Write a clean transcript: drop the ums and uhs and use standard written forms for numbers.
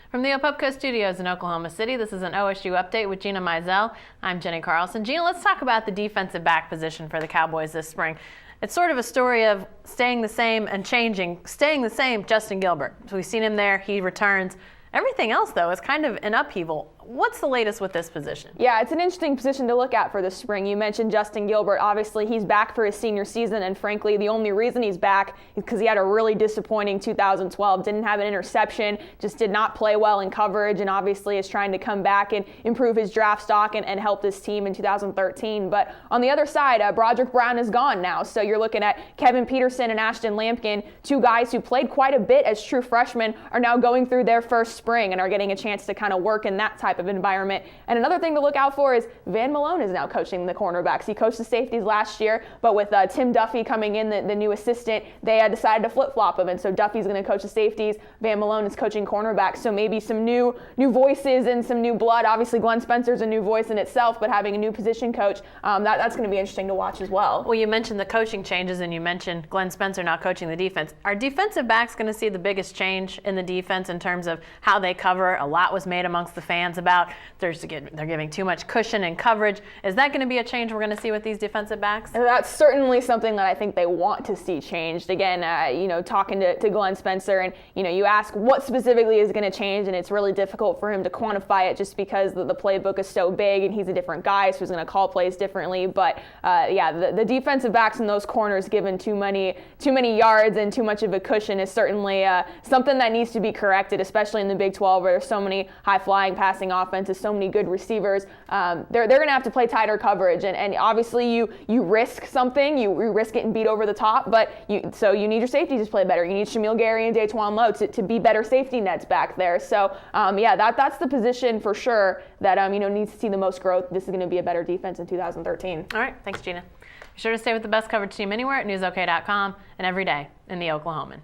From the Opupco Studios in Oklahoma City, this is an OSU Update with Gina Mizell. I'm Jenni Carlson. Gina, let's talk about the defensive back position for the Cowboys this spring. It's sort of a story of staying the same and changing. Staying the same, Justin Gilbert. So we've seen him there. He returns. Everything else, though, is kind of an upheaval. What's the latest with this position? Yeah, it's an interesting position to look at for the spring. You mentioned Justin Gilbert. Obviously, he's back for his senior season, and frankly, the only reason he's back is because he had a really disappointing 2012. Didn't have an interception, just did not play well in coverage, and obviously is trying to come back and improve his draft stock and help this team in 2013. But on the other side, Broderick Brown is gone now, so you're looking at Kevin Peterson and Ashton Lampkin, two guys who played quite a bit as true freshmen, are now going through their first spring and are getting a chance to kind of work in that type of environment. And another thing to look out for is Van Malone is now coaching the cornerbacks. He coached the safeties last year, but with Tim Duffy coming in, the new assistant, they decided to flip-flop him. And so Duffy's going to coach the safeties. Van Malone is coaching cornerbacks. So maybe some new voices and some new blood. Obviously, Glenn Spencer's a new voice in itself, but having a new position coach, that's going to be interesting to watch as well. Well, you mentioned the coaching changes, and you mentioned Glenn Spencer not coaching the defense. Are defensive backs going to see the biggest change in the defense in terms of how they cover? A lot was made amongst the fans about they're giving too much cushion and coverage. Is that going to be a change we're going to see with these defensive backs? That's certainly something that I think they want to see changed. Again, talking to Glenn Spencer, and you ask what specifically is going to change, and it's really difficult for him to quantify it just because the playbook is so big, and he's a different guy, so he's going to call plays differently. But the defensive backs and those corners given too many yards and too much of a cushion is certainly something that needs to be corrected, especially in the Big 12 where there's so many high-flying passing offenses, so many good receivers. They're going to have to play tighter coverage, and obviously you risk something, you risk getting beat over the top, but so you need your safeties to play better. You need Shamil Gary and Daquan Lowe to be better safety nets back there. So that's the position for sure that needs to see the most growth. This is going to be a better defense in 2013. All right, thanks, Gina. Be sure to stay with the best coverage team anywhere at newsok.com and every day in the Oklahoman.